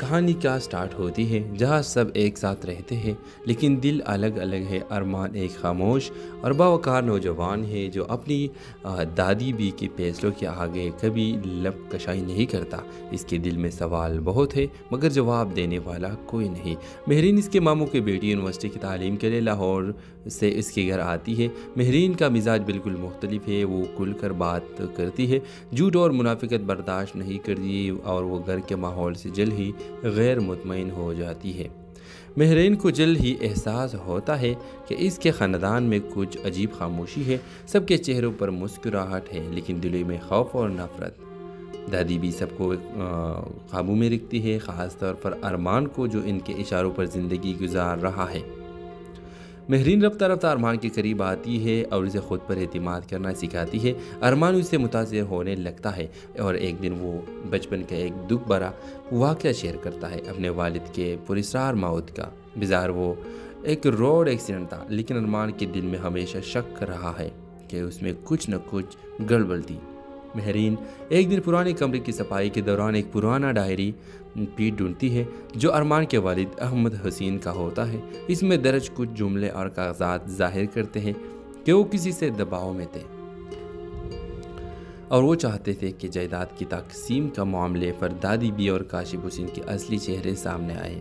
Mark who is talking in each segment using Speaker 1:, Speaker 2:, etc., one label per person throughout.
Speaker 1: کہانی کیا سٹارٹ ہوتی ہے جہاں سب ایک ساتھ رہتے ہیں لیکن دل الگ الگ ہے۔ ارمان ایک خاموش اور باوقار نوجوان ہے جو اپنی دادی بی کے فیصلوں کے آگے کبھی لب کشائی نہیں کرتا۔ اس کے دل میں سوال بہت ہے مگر جواب دینے والا کوئی نہیں۔ مہرین اس کے ماموں کی بیٹی یونیورسٹی کی تعلیم کے لیے لاہور سے اس کے گھر آتی ہے۔ مہرین کا مزاج بالکل مختلف ہے، وہ کھل کر بات کرتی ہے، جھوٹ اور منافقت برداشت نہیں کرتی اور وہ گھر کے ماحول سے جلد ہی غیر مطمئن ہو جاتی ہے۔ مہرین کو جلد ہی احساس ہوتا ہے کہ اس کے خاندان میں کچھ عجیب خاموشی ہے۔ سب کے چہروں پر مسکراہٹ ہے لیکن دلوں میں خوف اور نفرت۔ دادی بھی سب کو قابو میں رکھتی ہے، خاص طور پر ارمان کو جو ان کے اشاروں پر زندگی گزار رہا ہے۔ مہرین رفتہ رفتہ ارمان کے قریب آتی ہے اور اسے خود پر اعتماد کرنا سکھاتی ہے۔ ارمان اس سے متاثر ہونے لگتا ہے اور ایک دن وہ بچپن کا ایک دکھ بھرا واقعہ شیئر کرتا ہے، اپنے والد کے پراسرار موت کا۔ بظاہر وہ ایک روڈ ایکسیڈنٹ تھا لیکن ارمان کے دل میں ہمیشہ شک رہا ہے کہ اس میں کچھ نہ کچھ گڑبڑ تھی۔ مہرین ایک دن پرانے کمرے کی صفائی کے دوران ایک پرانا ڈائری پیٹ ڈھونڈتی ہے جو ارمان کے والد احمد حسین کا ہوتا ہے۔ اس میں درج کچھ جملے اور کاغذات ظاہر کرتے ہیں کہ وہ کسی سے دباؤ میں تھے اور وہ چاہتے تھے کہ جائیداد کی تقسیم کا معاملے پر دادی بی اور کاشف حسین کے اصلی چہرے سامنے آئے۔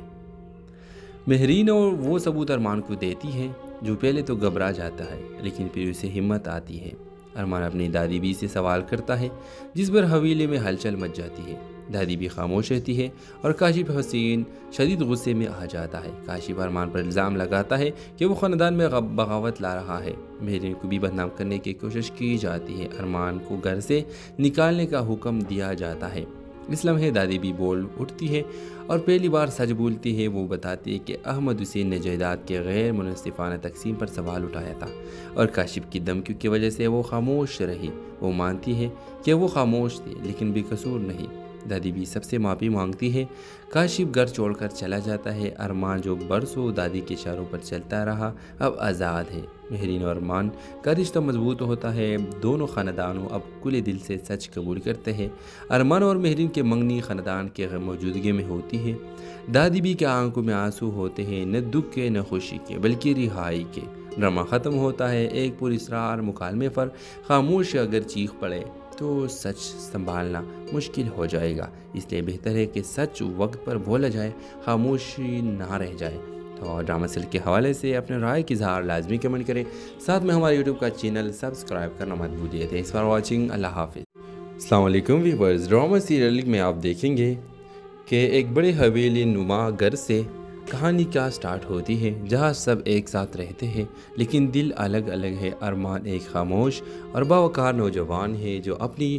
Speaker 1: مہرین اور وہ ثبوت ارمان کو دیتی ہے جو پہلے تو گھبرا جاتا ہے لیکن پھر اسے ہمت آتی ہے۔ ارمان اپنی دادی بی سے سوال کرتا ہے جس پر حویلے میں ہلچل مچ جاتی ہے۔ دادی بھی خاموش رہتی ہے اور کاشف حسین شدید غصے میں آ جاتا ہے۔ کاشف ارمان پر الزام لگاتا ہے کہ وہ خاندان میں بغاوت لا رہا ہے۔ مہرین کو بھی بدنام کرنے کی کوشش کی جاتی ہے۔ ارمان کو گھر سے نکالنے کا حکم دیا جاتا ہے۔ اس لمحے دادی بھی بول اٹھتی ہے اور پہلی بار سچ بولتی ہے۔ وہ بتاتی ہے کہ احمد حسین نے جائیداد کے غیر منصفانہ تقسیم پر سوال اٹھایا تھا اور کاشف کی دھمکیوں کی وجہ سے وہ خاموش رہی۔ وہ مانتی ہے کہ وہ خاموش تھی لیکن بے قصور نہیں۔ دادی بھی سب سے معافی مانگتی ہے۔ کاشف گھر چھوڑ کر چلا جاتا ہے۔ ارمان جو برسوں دادی کے اشاروں پر چلتا رہا اب آزاد ہے۔ مہرین اور ارمان کا رشتہ مضبوط ہوتا ہے۔ دونوں خاندانوں اب کھلے دل سے سچ قبول کرتے ہیں۔ ارمان اور مہرین کے منگنی خاندان کے موجودگی میں ہوتی ہے۔ دادی بھی کے آنکھوں میں آنسو ہوتے ہیں، نہ دکھ کے نہ خوشی کے بلکہ رہائی کے۔ ڈرامہ ختم ہوتا ہے ایک پراسرار مکالمے پر۔ خاموش اگر چیخ پڑے تو سچ سنبھالنا مشکل ہو جائے گا، اس لیے بہتر ہے کہ سچ وقت پر بولا جائے، خاموشی نہ رہ جائے۔ تو ڈرامہ سیریل کے حوالے سے اپنے رائے کی اظہار لازمی کمنٹ کریں، ساتھ میں ہمارے یوٹیوب کا چینل سبسکرائب کرنا مت بھولیے۔ تھینکس فار واچنگ، اللہ حافظ۔ السلام علیکم ویورز، ڈرامہ سیریل میں آپ دیکھیں گے کہ ایک بڑے حویلی نما گھر سے کہانی کیا سٹارٹ ہوتی ہے جہاں سب ایک ساتھ رہتے ہیں لیکن دل الگ الگ ہے۔ ارمان ایک خاموش اور باوقار نوجوان ہے جو اپنی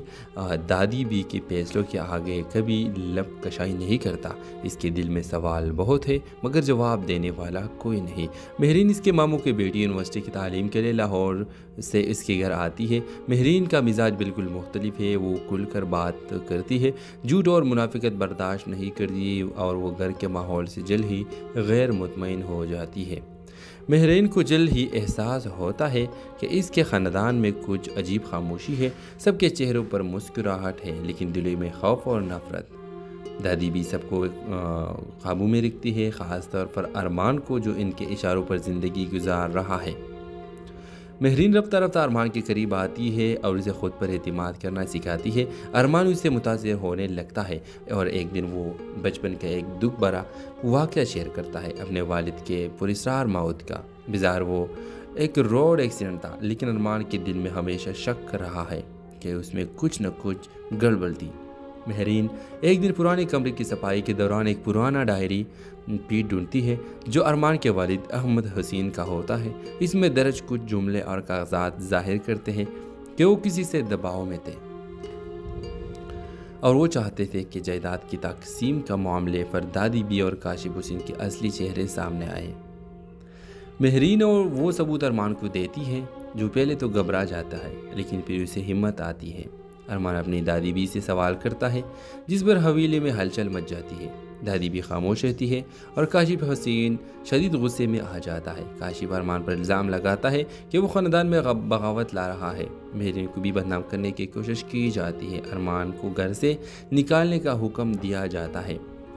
Speaker 1: دادی بی کے فیصلوں کے آگے کبھی لب کشائی نہیں کرتا۔ اس کے دل میں سوال بہت ہے مگر جواب دینے والا کوئی نہیں۔ مہرین اس کے ماموں کی بیٹی یونیورسٹی کی تعلیم کے لیے لاہور سے اس کے گھر آتی ہے۔ مہرین کا مزاج بالکل مختلف ہے، وہ کھل کر بات کرتی ہے، جھوٹ اور منافقت برداشت نہیں کرتی اور وہ گھر کے ماحول سے جلد ہی غیر مطمئن ہو جاتی ہے۔ مہرین کو جلد ہی احساس ہوتا ہے کہ اس کے خاندان میں کچھ عجیب خاموشی ہے۔ سب کے چہروں پر مسکراہٹ ہے لیکن دلوں میں خوف اور نفرت۔ دادی بھی سب کو قابو میں رکھتی ہے، خاص طور پر ارمان کو جو ان کے اشاروں پر زندگی گزار رہا ہے۔ مہرین رفتہ رفتہ ارمان کے قریب آتی ہے اور اسے خود پر اعتماد کرنا سکھاتی ہے۔ ارمان اس سے متاثر ہونے لگتا ہے اور ایک دن وہ بچپن کا ایک دکھ بھرا واقعہ شیئر کرتا ہے، اپنے والد کے پراسرار موت کا۔ بظاہر وہ ایک روڈ ایکسیڈنٹ تھا لیکن ارمان کے دل میں ہمیشہ شک رہا ہے کہ اس میں کچھ نہ کچھ گڑبڑ تھی۔ مہرین ایک دن پرانے کمرے کی صفائی کے دوران ایک پرانا ڈائری پیٹ ڈھونڈتی ہے جو ارمان کے والد احمد حسین کا ہوتا ہے۔ اس میں درج کچھ جملے اور کاغذات ظاہر کرتے ہیں کہ وہ کسی سے دباؤ میں تھے اور وہ چاہتے تھے کہ جائیداد کی تقسیم کا معاملے پر دادی بی اور کاشف حسین کے اصلی چہرے سامنے آئے۔ مہرین اور وہ ثبوت ارمان کو دیتی ہے جو پہلے تو گھبرا جاتا ہے لیکن پھر اسے ہمت آتی ہے۔ ارمان اپنی دادی بی سے سوال کرتا ہے جس پر حویلے میں ہلچل مچ جاتی ہے۔ دادی بھی خاموش رہتی ہے اور کاشف حسین شدید غصے میں آ جاتا ہے۔ کاشف ارمان پر الزام لگاتا ہے کہ وہ خاندان میں بغاوت لا رہا ہے۔ مہرین کو بھی بدنام کرنے کی کوشش کی جاتی ہے۔ ارمان کو گھر سے نکالنے کا حکم دیا جاتا ہے۔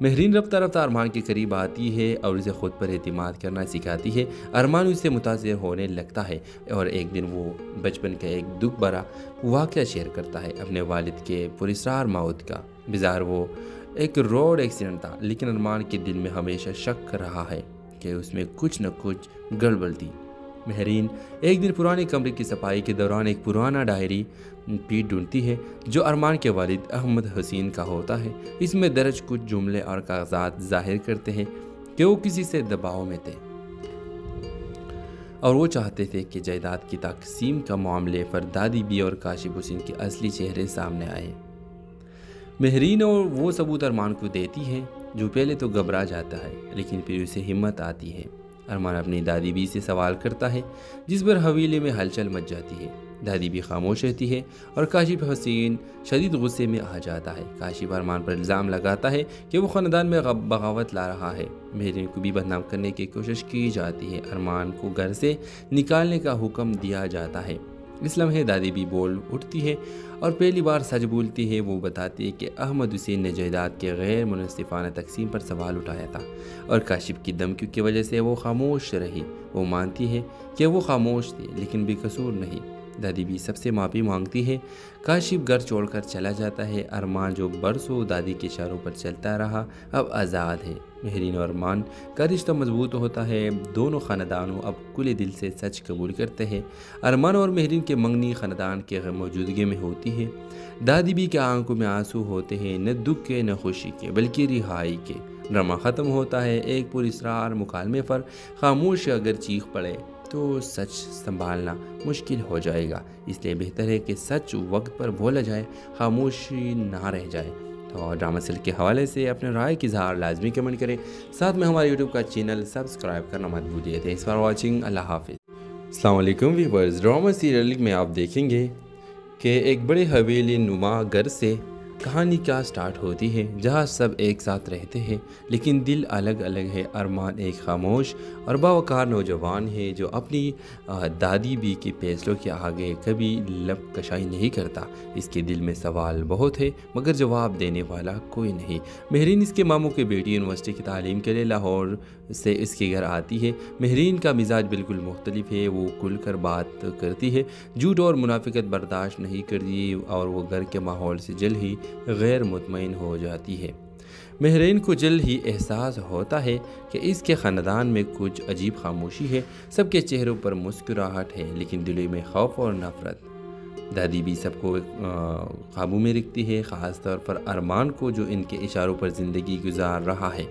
Speaker 1: مہرین رفتہ رفتہ ارمان کے قریب آتی ہے اور اسے خود پر اعتماد کرنا سکھاتی ہے۔ ارمان اس سے متاثر ہونے لگتا ہے اور ایک دن وہ بچپن کا ایک دکھ بھرا واقعہ شیئر کرتا ہے، اپنے والد کے پراسرار موت کا۔ بظاہر وہ ایک روڈ ایکسیڈنٹ تھا، لیکن ارمان کے دل میں ہمیشہ شک رہا ہے کہ اس میں کچھ نہ کچھ گڑبڑ تھی۔ مہرین ایک دن پرانے کمرے کی صفائی کے دوران ایک پرانا ڈائری پیٹ ڈھونڈتی ہے جو ارمان کے والد احمد حسین کا ہوتا ہے۔ اس میں درج کچھ جملے اور کاغذات ظاہر کرتے ہیں کہ وہ کسی سے دباؤ میں تھے اور وہ چاہتے تھے کہ جائیداد کی تقسیم کا معاملے پر دادی بی اور کاشف حسین کے اصلی چہرے سامنے آئے۔ مہرین اور وہ ثبوت ارمان کو دیتی ہے جو پہلے تو گھبرا جاتا ہے، لیکن پھر اسے ہمت آتی ہے۔ ارمان اپنی دادی بی سے سوال کرتا ہے، جس پر حویلے میں ہلچل مچ جاتی ہے۔ دادی بی خاموش رہتی ہے اور کاشف حسین شدید غصے میں آ جاتا ہے۔ کاشف ارمان پر الزام لگاتا ہے کہ وہ خاندان میں بغاوت لا رہا ہے۔ مہرین کو بھی بدنام کرنے کی کوشش کی جاتی ہے۔ ارمان کو گھر سے نکالنے کا حکم دیا جاتا ہے۔ اس لمحے دادی بھی بول اٹھتی ہے اور پہلی بار سچ بولتی ہے۔ وہ بتاتی ہے کہ احمد حسین نے جائیداد کے غیر منصفانہ تقسیم پر سوال اٹھایا تھا اور کاشف کی دھمکیوں کی وجہ سے وہ خاموش رہی۔ وہ مانتی ہے کہ وہ خاموش تھی، لیکن بے قصور نہیں۔ دادی بھی سب سے معافی مانگتی ہے۔ کاشف گھر چھوڑ کر چلا جاتا ہے۔ ارمان جو برسوں دادی کے اشاروں پر چلتا رہا اب آزاد ہے۔ مہرین اور ارمان کا رشتہ مضبوط ہوتا ہے۔ دونوں خاندانوں اب کھلے دل سے سچ قبول کرتے ہیں۔ ارمان اور مہرین کے منگنی خاندان کے موجودگی میں ہوتی ہے۔ دادی بھی کے آنکھوں میں آنسو ہوتے ہیں، نہ دکھ کے نہ خوشی کے بلکہ رہائی کے۔ ڈرامہ ختم ہوتا ہے ایک پراسرار مکالمے پر۔ خاموش اگر چیخ پڑے تو سچ سنبھالنا مشکل ہو جائے گا، اس لیے بہتر ہے کہ سچ وقت پر بولا جائے، خاموشی نہ رہ جائے۔ تو ڈرامہ سیل کے حوالے سے اپنے رائے کی اظہار لازمی کمنٹ کریں، ساتھ میں ہمارے یوٹیوب کا چینل سبسکرائب کرنا مت بھولیے۔ تھینکس فار واچنگ، اللہ حافظ۔ السلام علیکم ویورز، ڈرامہ سیریل میں آپ دیکھیں گے کہ ایک بڑے حویلی نما گھر سے کہانی کیا سٹارٹ ہوتی ہے، جہاں سب ایک ساتھ رہتے ہیں لیکن دل الگ الگ ہے۔ ارمان ایک خاموش اور باوقار نوجوان ہے جو اپنی دادی بی کے فیصلوں کے آگے کبھی لب کشائی نہیں کرتا۔ اس کے دل میں سوال بہت ہے مگر جواب دینے والا کوئی نہیں۔ مہرین اس کے ماموں کی بیٹی یونیورسٹی کی تعلیم کے لیے لاہور سے اس کے گھر آتی ہے۔ مہرین کا مزاج بالکل مختلف ہے، وہ کھل کر بات کرتی ہے، جھوٹ اور منافقت برداشت نہیں کرتی اور وہ گھر کے ماحول سے جلد ہی غیر مطمئن ہو جاتی ہے۔ مہرین کو جلد ہی احساس ہوتا ہے کہ اس کے خاندان میں کچھ عجیب خاموشی ہے۔ سب کے چہروں پر مسکراہٹ ہے لیکن دلوں میں خوف اور نفرت۔ دادی بھی سب کو قابو میں رکھتی ہے، خاص طور پر ارمان کو جو ان کے اشاروں پر زندگی گزار رہا ہے۔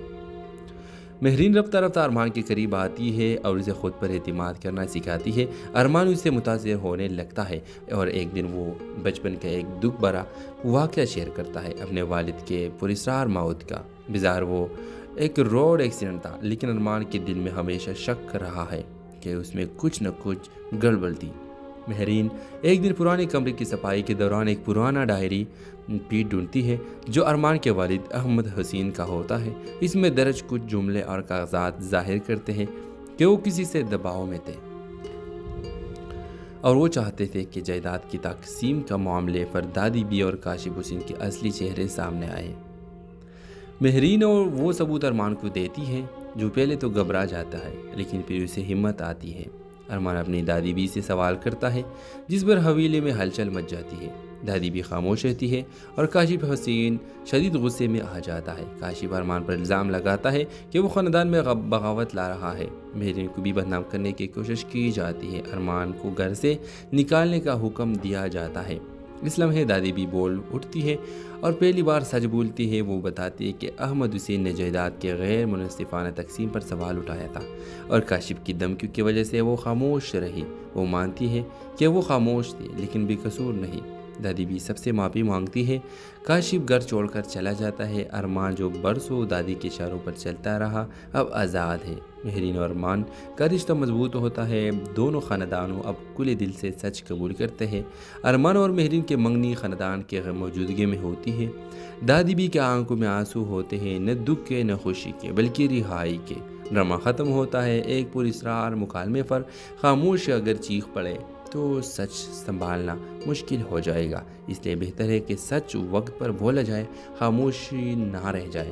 Speaker 1: مہرین رفتہ رفتہ ارمان کے قریب آتی ہے اور اسے خود پر اعتماد کرنا سکھاتی ہے۔ ارمان اس سے متاثر ہونے لگتا ہے اور ایک دن وہ بچپن کا ایک دکھ بھرا واقعہ شیئر کرتا ہے، اپنے والد کے پراسرار موت کا۔ بظاہر وہ ایک روڈ ایکسیڈنٹ تھا، لیکن ارمان کے دل میں ہمیشہ شک رہا ہے کہ اس میں کچھ نہ کچھ گڑبڑ تھی۔ مہرین ایک دن پرانے کمرے کی صفائی کے دوران ایک پرانا ڈائری پیٹ ڈھونڈتی ہے جو ارمان کے والد احمد حسین کا ہوتا ہے۔ اس میں درج کچھ جملے اور کاغذات ظاہر کرتے ہیں کہ وہ کسی سے دباؤ میں تھے اور وہ چاہتے تھے کہ جائیداد کی تقسیم کا معاملے پر دادی بی اور کاشف حسین کے اصلی چہرے سامنے آئے۔ مہرین اور وہ ثبوت ارمان کو دیتی ہے جو پہلے تو گھبرا جاتا ہے لیکن پھر اسے ہمت آتی ہے۔ ارمان اپنی دادی بی سے سوال کرتا ہے، جس پر حویلے میں ہلچل مچ جاتی ہے۔ دادی بھی خاموش رہتی ہے اور کاشف حسین شدید غصے میں آ جاتا ہے۔ کاشف ارمان پر الزام لگاتا ہے کہ وہ خاندان میں بغاوت لا رہا ہے۔ مہرین کو بھی بدنام کرنے کی کوشش کی جاتی ہے۔ ارمان کو گھر سے نکالنے کا حکم دیا جاتا ہے۔ اس لمحے دادی بھی بول اٹھتی ہے اور پہلی بار سچ بولتی ہے۔ وہ بتاتی ہے کہ احمد حسین نے جائیداد کے غیر منصفانہ تقسیم پر سوال اٹھایا تھا اور کاشف کی دھمکیوں کی وجہ سے وہ خاموش رہی۔ وہ مانتی ہے کہ وہ خاموش تھی لیکن بے قصور نہیں۔ دادی بھی سب سے معافی مانگتی ہے۔ کاشف گھر چھوڑ کر چلا جاتا ہے۔ ارمان جو برسوں دادی کے اشاروں پر چلتا رہا اب آزاد ہے۔ مہرین اور ارمان کا رشتہ مضبوط ہوتا ہے۔ دونوں خاندانوں اب کھلے دل سے سچ قبول کرتے ہیں۔ ارمان اور مہرین کے منگنی خاندان کے موجودگی میں ہوتی ہے۔ دادی بھی کے آنکھوں میں آنسو ہوتے ہیں، نہ دکھ کے نہ خوشی کے بلکہ رہائی کے۔ ڈرامہ ختم ہوتا ہے ایک پراسرار مکالمے پر۔ خاموش اگر چیخ پڑے تو سچ سنبھالنا مشکل ہو جائے گا، اس لیے بہتر ہے کہ سچ وقت پر بولا جائے، خاموشی نہ رہ جائے۔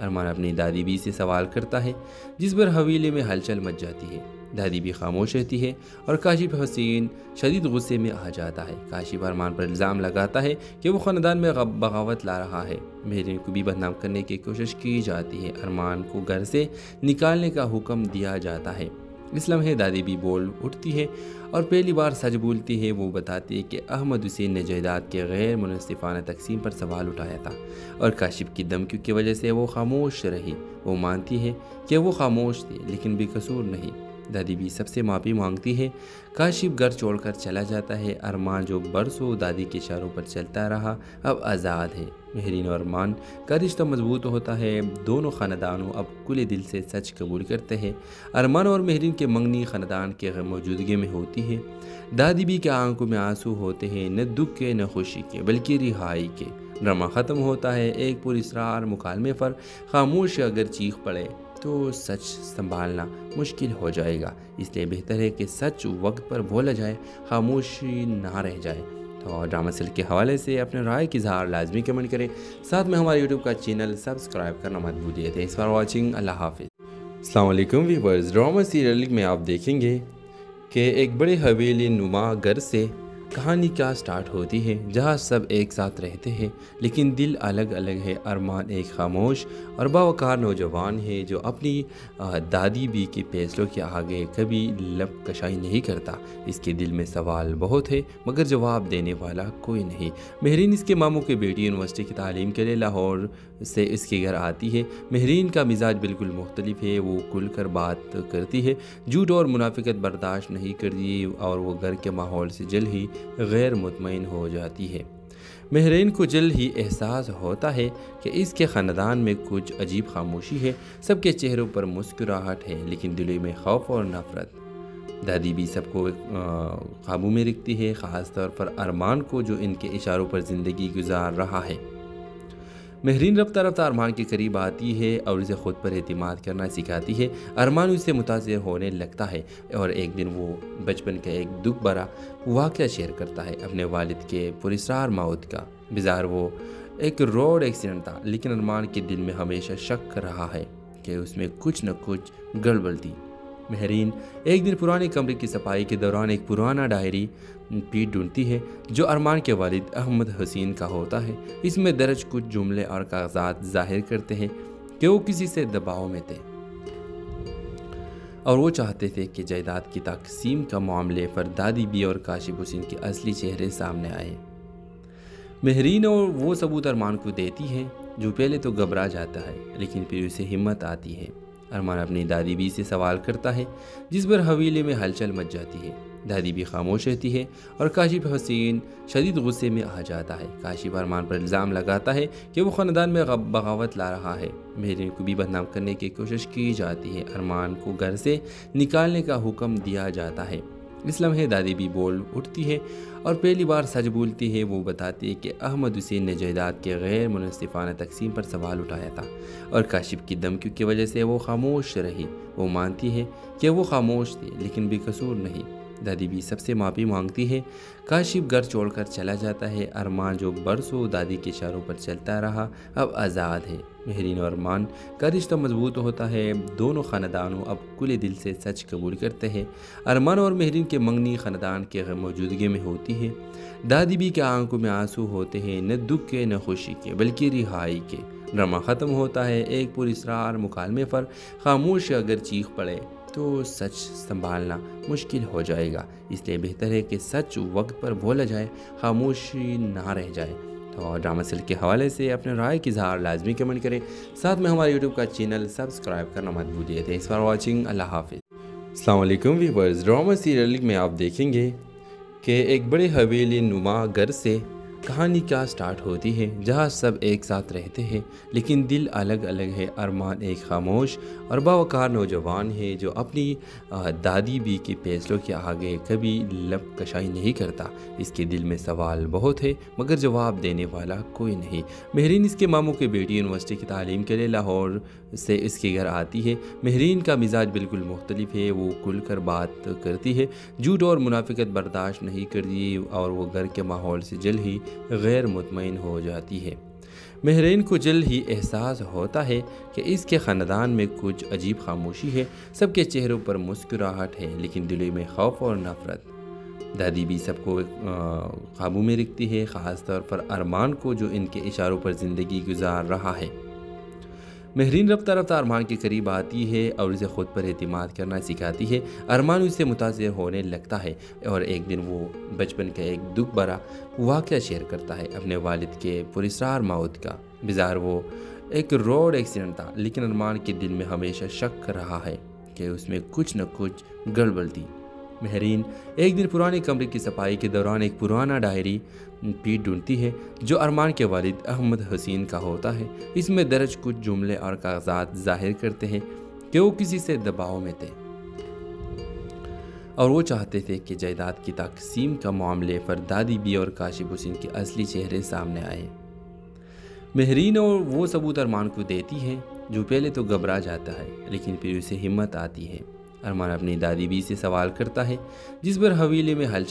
Speaker 1: ارمان اپنی دادی بی سے سوال کرتا ہے، جس پر حویلے میں ہلچل مچ جاتی ہے۔ دادی بی خاموش رہتی ہے اور کاشف حسین شدید غصے میں آ جاتا ہے۔ کاشف ارمان پر الزام لگاتا ہے کہ وہ خاندان میں بغاوت لا رہا ہے۔ مہرین کو بھی بدنام کرنے کی کوشش کی جاتی ہے۔ ارمان کو گھر سے نکالنے کا حکم دیا جاتا ہے۔ اس لمحے دادی بھی بول اٹھتی ہے اور پہلی بار سچ بولتی ہے۔ وہ بتاتی ہے کہ احمد حسین نے جائیداد کے غیر منصفانہ تقسیم پر سوال اٹھایا تھا اور کاشف کی دھمکیوں کی وجہ سے وہ خاموش رہی۔ وہ مانتی ہے کہ وہ خاموش تھی لیکن بے قصور نہیں۔ دادی بھی سب سے معافی مانگتی ہے۔ کاشف گھر چھوڑ کر چلا جاتا ہے۔ ارمان جو برسوں دادی کے اشاروں پر چلتا رہا اب آزاد ہے۔ مہرین اور ارمان کا رشتہ مضبوط ہوتا ہے۔ دونوں خاندانوں اب کھلے دل سے سچ قبول کرتے ہیں۔ ارمان اور مہرین کے منگنی خاندان کے موجودگی میں ہوتی ہے۔ دادی بھی کے آنکھوں میں آنسو ہوتے ہیں، نہ دکھ کے نہ خوشی کے بلکہ رہائی کے۔ ڈرامہ ختم ہوتا ہے ایک پراسرار مکالمے پر۔ خاموش اگر چیخ پڑے تو سچ سنبھالنا مشکل ہو جائے گا، اس لیے بہتر ہے کہ سچ وقت پر بولا جائے، خاموشی نہ رہ جائے۔ تو ڈرامہ سیریل کے حوالے سے اپنے رائے کی اظہار لازمی کمنٹ کریں، ساتھ میں ہمارے یوٹیوب کا چینل سبسکرائب کرنا مت بھولیے۔ تھینکس فار واچنگ، اللہ حافظ۔ السلام علیکم ویورز، ڈرامہ سیریل میں آپ دیکھیں گے کہ ایک بڑے حویلی نما گھر سے کہانی کیا سٹارٹ ہوتی ہے، جہاں سب ایک ساتھ رہتے ہیں لیکن دل الگ الگ ہے۔ ارمان ایک خاموش اور باوقار نوجوان ہے جو اپنی دادی بی کے فیصلوں کے آگے کبھی لب کشائی نہیں کرتا۔ اس کے دل میں سوال بہت ہے مگر جواب دینے والا کوئی نہیں۔ مہرین اس کے ماموں کی بیٹی یونیورسٹی کی تعلیم کے لیے لاہور سے اس کے گھر آتی ہے۔ مہرین کا مزاج بالکل مختلف ہے، وہ کھل کر بات کرتی ہے، جھوٹ اور منافقت برداشت نہیں کرتی اور وہ گھر کے ماحول سے جلد ہی غیر مطمئن ہو جاتی ہے۔ مہرین کو جلد ہی احساس ہوتا ہے کہ اس کے خاندان میں کچھ عجیب خاموشی ہے۔ سب کے چہروں پر مسکراہٹ ہے لیکن دلوں میں خوف اور نفرت۔ دادی بھی سب کو قابو میں رکھتی ہے، خاص طور پر ارمان کو جو ان کے اشاروں پر زندگی گزار رہا ہے۔ مہرین رفتہ رفتہ ارمان کے قریب آتی ہے اور اسے خود پر اعتماد کرنا سکھاتی ہے۔ ارمان اس سے متاثر ہونے لگتا ہے اور ایک دن وہ بچپن کا ایک دکھ بھرا واقعہ شیئر کرتا ہے، اپنے والد کے پراسرار موت کا۔ بظاہر وہ ایک روڈ ایکسیڈنٹ تھا لیکن ارمان کے دل میں ہمیشہ شک رہا ہے کہ اس میں کچھ نہ کچھ گڑبڑ تھی۔ مہرین ایک دن پرانے کمرے کی صفائی کے دوران ایک پرانا ڈائری پیٹ ڈھونڈتی ہے جو ارمان کے والد احمد حسین کا ہوتا ہے۔ اس میں درج کچھ جملے اور کاغذات ظاہر کرتے ہیں کہ وہ کسی سے دباؤ میں تھے اور وہ چاہتے تھے کہ جائیداد کی تقسیم کا معاملے پر دادی بی اور کاشف حسین کے اصلی چہرے سامنے آئے۔ مہرین اور وہ ثبوت ارمان کو دیتی ہے جو پہلے تو گھبرا جاتا ہے لیکن پھر اسے ہمت آتی ہے۔ ارمان اپنی دادی بی سے سوال کرتا ہے، جس پر حویلے میں ہلچل مچ جاتی ہے۔ دادی بھی خاموش رہتی ہے اور کاشف حسین شدید غصے میں آ جاتا ہے۔ کاشف ارمان پر الزام لگاتا ہے کہ وہ خاندان میں بغاوت لا رہا ہے۔ مہرین کو بھی بدنام کرنے کی کوشش کی جاتی ہے۔ ارمان کو گھر سے نکالنے کا حکم دیا جاتا ہے۔ اس لمحے دادی بھی بول اٹھتی ہے اور پہلی بار سچ بولتی ہے۔ وہ بتاتی ہے کہ احمد حسین نے جائیداد کے غیر منصفانہ تقسیم پر سوال اٹھایا تھا اور کاشف کی دھمکیوں کی وجہ سے وہ خاموش رہی۔ وہ مانتی ہے کہ وہ خاموش تھی لیکن بے قصور نہیں۔ دادی بھی سب سے معافی مانگتی ہے۔ کاشف گھر چھوڑ کر چلا جاتا ہے۔ ارمان جو برسوں دادی کے اشاروں پر چلتا رہا اب آزاد ہے۔ مہرین اور ارمان کا رشتہ مضبوط ہوتا ہے۔ دونوں خاندانوں اب کھلے دل سے سچ قبول کرتے ہیں۔ ارمان اور مہرین کے منگنی خاندان کے موجودگی میں ہوتی ہے۔ دادی بھی کے آنکھوں میں آنسو ہوتے ہیں، نہ دکھ کے نہ خوشی کے بلکہ رہائی کے۔ ڈرامہ ختم ہوتا ہے ایک پراسرار مکالمے پر۔ خاموش اگر چیخ پڑے تو سچ سنبھالنا مشکل ہو جائے گا، اس لیے بہتر ہے کہ سچ وقت پر بولا جائے، خاموشی نہ رہ جائے۔ تو ڈرامہ سیریل کے حوالے سے اپنے رائے کی اظہار لازمی کمنٹ کریں، ساتھ میں ہمارے یوٹیوب کا چینل سبسکرائب کرنا مت بھولیے۔ تھینکس فار واچنگ، اللہ حافظ۔ السلام علیکم ویورز، ڈرامہ سیریل میں آپ دیکھیں گے کہ ایک بڑے حویلی نما گھر سے کہانی کیا سٹارٹ ہوتی ہے، جہاں سب ایک ساتھ رہتے ہیں لیکن دل الگ الگ ہے۔ ارمان ایک خاموش اور باوقار نوجوان ہے جو اپنی دادی بی کے فیصلوں کے آگے کبھی لب کشائی نہیں کرتا۔ اس کے دل میں سوال بہت ہے مگر جواب دینے والا کوئی نہیں۔ مہرین اس کے ماموں کی بیٹی یونیورسٹی کی تعلیم کے لیے لاہور سے اس کے گھر آتی ہے۔ مہرین کا مزاج بالکل مختلف ہے، وہ کھل کر بات کرتی ہے، جھوٹ اور منافقت برداشت نہیں کرتی اور وہ گھر کے ماحول سے جلد ہی غیر مطمئن ہو جاتی ہے۔ مہرین کو جلد ہی احساس ہوتا ہے کہ اس کے خاندان میں کچھ عجیب خاموشی ہے۔ سب کے چہروں پر مسکراہٹ ہے لیکن دلوں میں خوف اور نفرت۔ دادی بھی سب کو قابو میں رکھتی ہے، خاص طور پر ارمان کو جو ان کے اشاروں پر زندگی گزار رہا ہے۔ مہرین رفتہ رفتہ ارمان کے قریب آتی ہے اور اسے خود پر اعتماد کرنا سکھاتی ہے۔ ارمان اس سے متاثر ہونے لگتا ہے اور ایک دن وہ بچپن کا ایک دکھ بھرا واقعہ شیئر کرتا ہے، اپنے والد کے پراسرار موت کا۔ بظاہر وہ ایک روڈ ایکسیڈنٹ تھا، لیکن ارمان کے دل میں ہمیشہ شک رہا ہے کہ اس میں کچھ نہ کچھ گڑبڑ تھی۔ مہرین ایک دن پرانے کمرے کی صفائی کے دوران ایک پرانا ڈائری پیٹ ڈھونڈتی ہے جو ارمان کے والد احمد حسین کا ہوتا ہے۔ اس میں درج کچھ جملے اور کاغذات ظاہر کرتے ہیں کہ وہ کسی سے دباؤ میں تھے اور وہ چاہتے تھے کہ جائیداد کی تقسیم کا معاملے پر دادی بی اور کاشف حسین کے اصلی چہرے سامنے آئے۔ مہرین اور وہ ثبوت ارمان کو دیتی ہے جو پہلے تو گھبرا جاتا ہے لیکن پھر اسے ہمت آتی ہے۔ ارمان اپنی دادی بی سے سوال کرتا ہے جس پر حویلی میں ہلچل